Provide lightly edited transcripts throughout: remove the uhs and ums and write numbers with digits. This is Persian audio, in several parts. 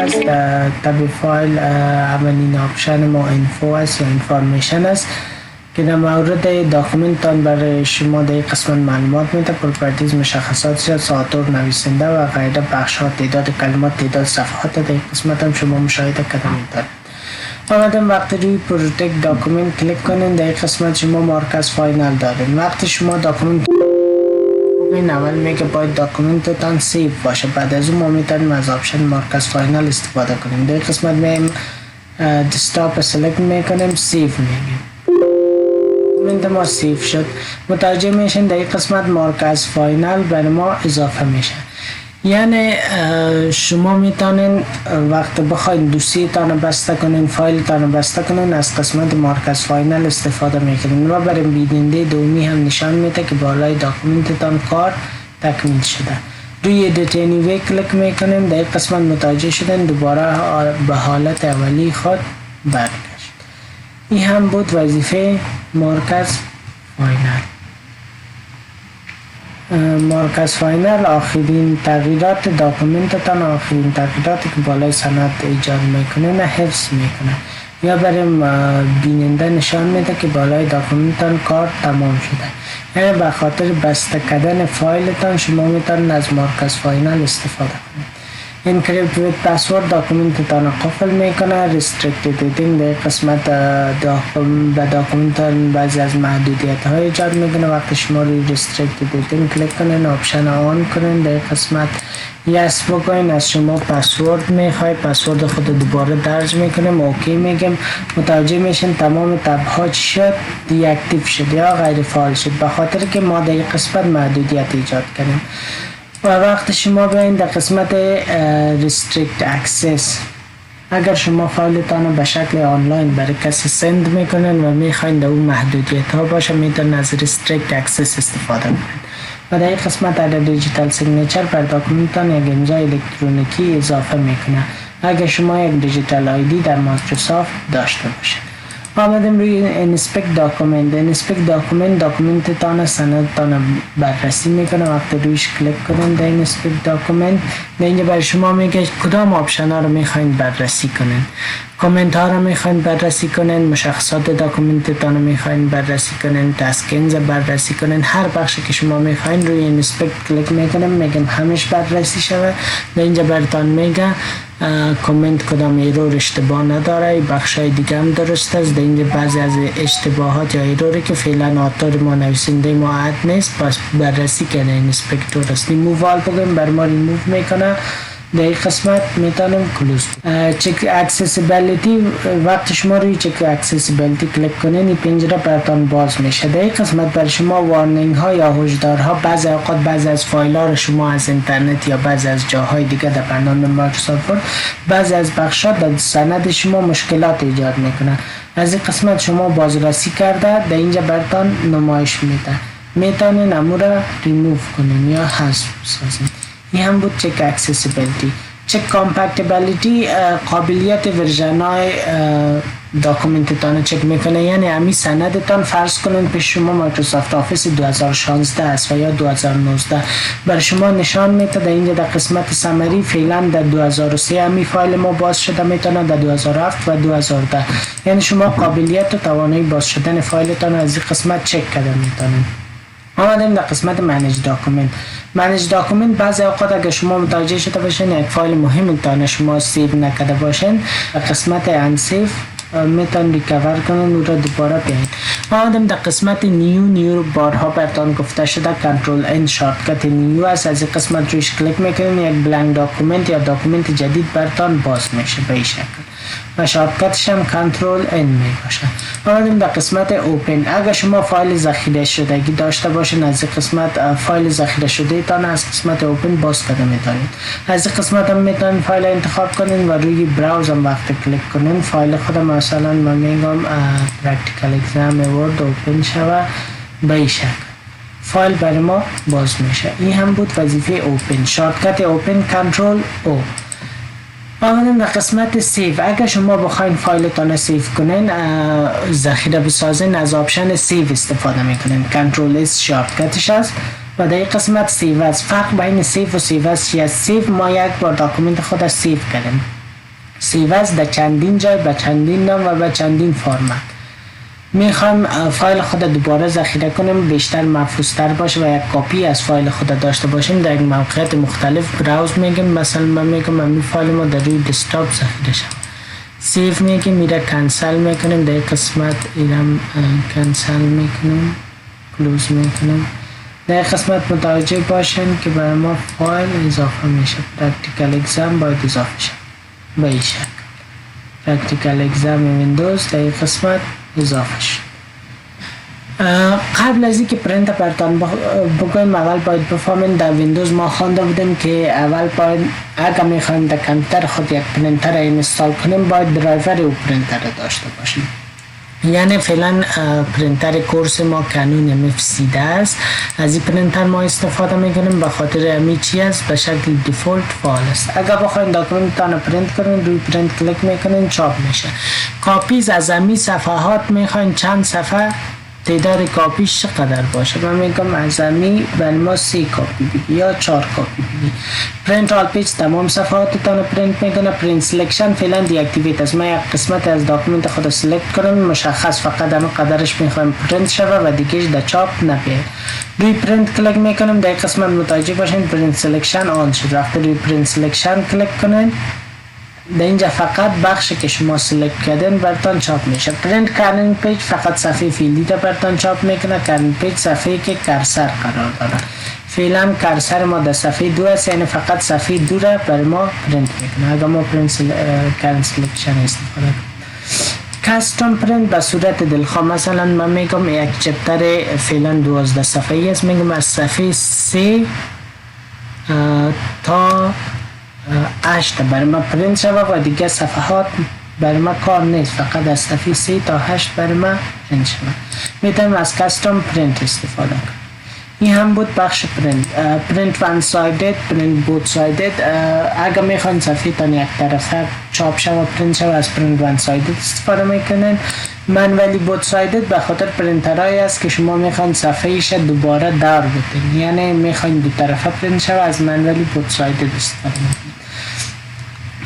است. تب فایل اولین آپشن ما اینفو است یا اینفارمیشن است که در مورد داکومنت برای شما در قسمت معلومات میده، پروپرتیز، مشخصات، ساعتور، نویسنده و غیره، بخش ها، تعداد کلمات، تعداد صفحات در قسمت هم شما مشاهده کرده میتونید. آمدم وقتی روی پروتکت داکومنت کلیک کنین، در قسمت شما مارکز فاینال دارین. وقتی شما داکومنت این اول میگه باید داکومنتتان سیو باشه، بعد از اون ما میتونیم از آپشن مارکز فاینال استفاده کنیم. در قسمت میم دسکتاپ سلکت میکنیم، سیو میگیم، داکومنت ما سیو شد. متوجه میشین در قسمت مارکز فاینال برای ما اضافه میشه. یعنی شما میتونین وقت بخواید دوسیه تان بسته کنین، فایل تان بسته کنین، از قسمت مارکز فاینال استفاده میکنین و برای بیننده دومی هم نشان میده که بالای داکومنت تان کار تکمیل شده. روی ادیت انیوی کلیک میکنین، در قسمت متوجه شدن دوباره به حالت اولی خود برگشت. این هم بود وظیفه مارکز فاینال. مارکز فاینال آخرین تغییرات داکومنت تان، آخرین تغییراتی که بالای سند ایجاد میکنه نه حفظ میکنه یا برای بیننده نشان میده که بالای داکومنت تان کار تمام شده. یعنی به خاطر بسته کردن فایل تان شما میتونید از مارکز فاینال استفاده کنید. انکریپت ویت پسورد داکومنت تان قفل میکنه. ریستریکتد ادیتینگ در قسمت به داکومنت بعضی از محدودیت های ایجاد میکنه. وقتی شما روی ریستریکتد ادیتینگ کلیک کنین، آپشن آن کنین، در قسمت یس بگوین از شما پسورد میخوای، پسورد خود دوباره درج میکنیم، اوکی میگیم، متوجه میشین تمام تب ها چی شد، دی اکتیو شد یا غیر فعال شد به خاطر که ما در قسمت محدودیت ایجاد کردیم. و وقتی شما بیاین در قسمت restrict access، اگر شما فایلتان به شکل آنلاین برای کسی سند میکنن و میخواین در اون محدودیت ها باشه، میتونن از restrict access استفاده کنید. و در این قسمت در دیجیتال سیگنیچر بر داکومنتان یک امضای الکترونیکی اضافه میکنه اگر شما یک دیجیتال آیدی در مایکروسافت داشته باشید. آمدیم روی انسپکت داکومنت. انسپکت داکومنت تان سند تان بررسی میکنه. وقتی رویش کلیک کنین در انسپکت داکومنت، در اینجا برای شما میگه کدام آپشن ها رو میخواین بررسی کنین. کامنت ها رو میخواین بررسی کنین، مشخصات داکومنت تان رو میخواین بررسی کنین، تسکینز بررسی کنین، هر بخشی که شما میخواین روی انسپکت کلیک میکنیم، میگم همش بررسی شده. در اینجا براتون میگه کامنت کدام ایرور اشتباه نداره، بخشای دیگه هم درست است. در اینجا بعضی از اشتباهات یا ایروری که فعلا آتار ما نویسنده ما عد نیست، پس بررسی کنه اینسپکتور است. ریمووال بگیم بر ما ریموو میکنه. در این قسمت میتونیم کلوز. چک اکسسیبیلیتی، وقتی شما روی چک اکسسیبیلیتی کلیک کنین این پنجره براتون باز میشه. در این قسمت برای شما وارنینگ ها یا هشدار ها، بعضی اوقات بعضی از فایل ها رو شما از اینترنت یا بعضی از جاهای دیگه در برنامه مایکروسافت بعضی از بخش ها در سند شما مشکلات ایجاد میکنه. از این قسمت شما بازرسی کرده در اینجا براتون نمایش میده، میتونین امور ریموو کنین یا حذف سازین. این هم بود چک اکسسیبیلیتی. چک کامپکتیبلیتی، قابلیت ورژن های داکومنت تان چک میکنه. یعنی امی سندتان فرض کنین پیش شما مایکروسافت آفیس 2016 است و یا 2019 برای شما نشان میده. در اینجا در قسمت سمری فعلا در 2003 امی فایل ما باز شده، میتونه در 2007 و 2010. یعنی شما قابلیت و توانایی باز شدن فایلتان از این قسمت چک کرده میتونین. آمدیم در قسمت منیج داکومنت. منیج داکومنت بعضی اوقات اگر شما متوجه شده باشین یک فایل مهم تان شما سیو نکرده باشین، در قسمت انسیو میتون ریکاور کنن و را دوباره بیاین. آمدیم در قسمت نیو بارها براتون گفته شده کنترل ان شارتکت نیو است. از این قسمت رویش کلیک میکنین یک بلانک داکومنت یا داکومنت جدید براتون باز میشه به این شکل و شارتکتش هم کنترل ان میباشه. آمدیم در قسمت اوپن. اگر شما فایل ذخیره شدگی داشته باشین از این قسمت فایل ذخیره شده تان از قسمت اوپن باز کرده میتونید. از این قسمت هم میتونید فایل انتخاب کنین و روی براوز هم وقت کلیک کنین فایل خود مثلا من میگم پرکتیکال اگزام ورد اوپن شوه به این شکل فایل برای ما باز میشه. این هم بود وظیفه اوپن. شارتکت اوپن کنترل او. آمدیم در قسمت سیو. اگر شما بخواین فایلتان سیو کنین ذخیره بسازین از آپشن سیو استفاده میکنین. کنترل اس شارتکتش است و در این قسمت سیو است. فرق بین سیو و سیو است چی است؟ سیو ما یک بار داکومنت خود سیو کردیم سیو است در چندین جای به چندین نام و به چندین فرمت. میخوایم فایل خود دوباره ذخیره کنیم بیشتر محفوظتر باشه و یک کپی از فایل خود داشته باشیم، در یک موقعیت مختلف براوز میگیم. مثلا من میگم این فایل ما در روی دسکتاپ ذخیره شد، سیو میگیم، میره کنسل میکنیم، در قسمت اینم کنسل میکنیم، کلوز میکنیم. در قسمت متوجه باشین که برای ما فایل اضافه میشه، پرکتیکال اگزام باید اضافه شد به این شکل. پرکتیکال اگزام ویندوز در این قسمت اضافه شد. قبل از اینکه پرینت براتون بگویم اول باید بفهمین در ویندوز ما خوانده بودیم که اول باید اگر میخوایم در کامپیوتر خود یک پرینتر اینستال کنیم باید درایور او پرینتر داشته باشیم. یعنی فعلا پرینتر کورس ما کانون مفید است، از این پرینتر ما استفاده میکنیم به خاطر همین چی است به شکل دیفولت فعال است. اگر بخواید داکومنتتان پرینت کنین روی پرینت کلیک میکنین چاپ میشه. کاپیز از همین صفحات میخواین چند صفحه تعداد کاپیش چقدر باشه، من میگم از همین برای ما 3 کاپی بگی یا 4 کاپی بگی. پرینت آل پیج تمام صفحاتتان پرینت میکنه. پرینت سلکشن فعلا دی اکتیویت است، من یک قسمت از داکومنت خود سلکت کنم مشخص فقط همون قدرش میخوایم پرینت شوه و دیگه در چاپ نبیه. روی پرینت کلیک میکنم، در قسمت متوجه باشین پرینت سلکشن آن شد. وقتی روی پرینت سلکشن کلیک کنین در اینجا فقط بخشی که شما سلکت کردین براتون چاپ میشه. پرینت کرنینگ پیج فقط صفحه فیلدی را براتون چاپ میکنه. کرنینگ پیج صفحه که کرسر قرار داره. فعلا کرسر ما در صفحه 2 است، یعنی فقط صفحه 2 را بر ما پرینت میکنه اگر ما پرینت کرنینگ سلکشن استفاده کنیم. کاستوم پرینت به صورت دلخواه، مثلا من میگم یک چپتر فعلا 12 صفحه است، میگم از صفحه 3 تا 8 برای ما پرینت شده و دیگه صفحات برای ما کار نیست، فقط از صفحه 3 تا 8 برای ما پرینت شده. میتونیم از کاستوم پرینت استفاده کنیم. این هم بود بخش پرینت. پرینت وان سایدد، پرینت بوت سایدد. اگر میخواین صفحه تان یک طرفه چاپ شود پرینت شود از پرینت وان سایدد استفاده میکنین. من ولی بوت سایدد به خاطر پرینترهایی است که شما میخواین صفحه ایش دوباره دور بدین، یعنی میخواین دو طرفه پرینت شود از من ولی بوت سایدد استفاده میکنین.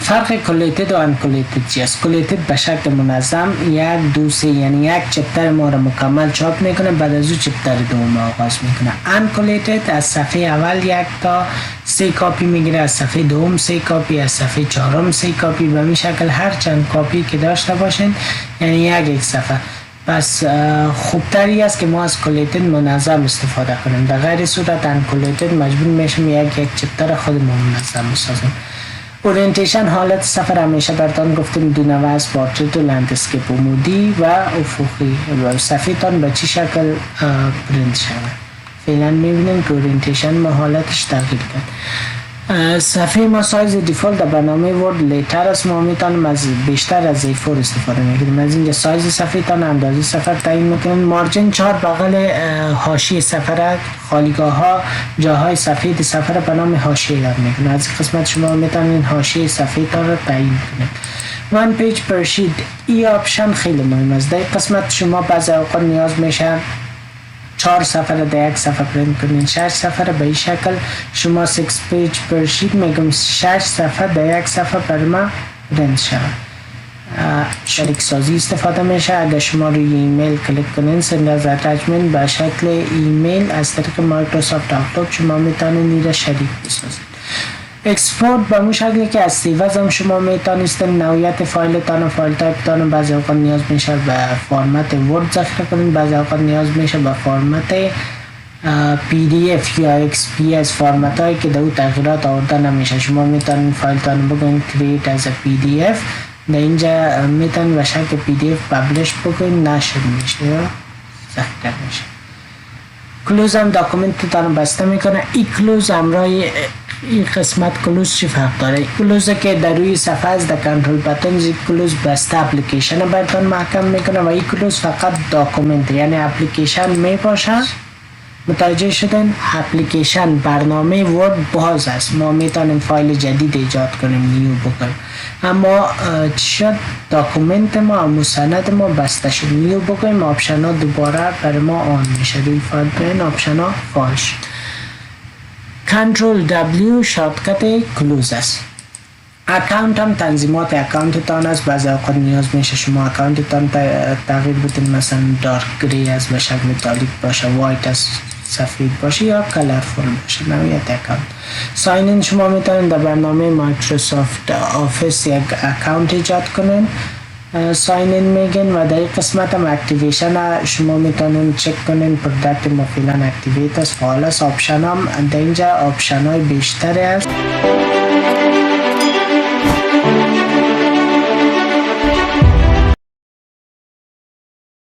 فرق کلیتد و انکلیتد چیست؟ کلیتد به شکل منظم 1 2 3 یعنی یک چپتر ما را مکمل چاپ میکنه، بعد از او چپتر دوم آغاز میکنه. انکلیتد از صفحه اول 1 تا 3 کاپی میگیره، از صفحه دوم 3 کاپی، از صفحه چهارم 3 کاپی. به این شکل هر چند کاپی که داشته باشین یعنی یک صفحه. پس خوبتری است که ما از کلیتد منظم استفاده کنیم، در غیر صورت انکلیتد مجبور میشیم یک چپتر خودمون منظم بسازیم. اورینتیشن حالت سفر همیشه براتون گفتیم دو نوع است، پورتریت و لندسکیپ، عمودی و افقی. صفحه تان به چی شکل پرینت شود. فعلا میبینیم که اورینتیشن ما حالتش تغییر کرد. صفحه ما سایز دیفالت در برنامه ورد لیتر است، ما میتونیم از بیشتر از A4 استفاده میکنیم. از اینجا سایز صفحه تان اندازه سفر تعیین میکنیم. مارجین 4 بغل حاشیه سفر خالیگاه ها جاهای سفید سفر به نام حاشیه یاد میکنیم. از قسمت شما میتونید حاشیه صفحه تان را تعیین کنید. وان پیج پر شیت، این آپشن خیلی مهم است. در قسمت شما بعضی اوقات نیاز میشه 4 صفحه در یک صفحه پرینت کنین، 6 صفحه به این شکل. شما 6 پیج پر شیت میگم 6 صفحه در یک صفحه بر ما پرینت شود. شریک سازی استفاده میشه. اگر شما روی ایمیل کلیک کنین سند از اتچمنت به شکل ایمیل از طریق مایکروسافت آپلود شما میتونین این را شریک بسازید. اکسپورت به اون شکلی که از سیوز هم شما میتونستین نهایت فایل تان فایل تایپ تان بعضی اوقات نیاز میشه به فرمت ورد ذخیره کنین، بعضی اوقات نیاز میشه به فرمت PDF یا XPS فرمت هایی که در اون تغییرات آورده نمیشه. شما میتونین فایل تان بگوین create as a PDF، در اینجا میتونین به شکل PDF پابلش بگوین، نشر میشه یا ذخیره میشه. کلوز هم داکومنت تان بسته میکنه. این کلوز همراه این قسمت کلوز چی فرق داره؟ کلوز که در روی صفحه از در کنترل بتن زی کلوز بسته اپلیکیشن براتون محکم میکنه و این کلوز فقط داکومنت یعنی اپلیکیشن میباشه. متوجه شدن؟ اپلیکیشن برنامه ورد باز است، ما میتونیم فایل جدید ایجاد کنیم، نیو بکنیم. اما شد داکومنت ما مستند ما بسته شد، نیو بکنیم آپشن ها دوباره برای ما آن میشه. روی فایل پلین آپشن ها فعال شد. کنترل W شارتکت کلوز است. اکانت هم تنظیمات اکانتتان است. بعضی اوقات نیاز میشه شما اکانتتان تغییر بدین، مثلا دارک گری از به شکل تالیک باشه، وایت از سفید باشه یا کلرفول باشه، نوعیت اکانت. ساین این شما میتونید در برنامه مایکروسافت آفیس یک اکانت ایجاد کنین، ساین این میگن و در این قسمت هم اکتیویشن شما میتونید چک کنین پروداکت ما فعلا اکتیویت است، فعال است. آپشن هم در اینجا آپشن های بیشتری است.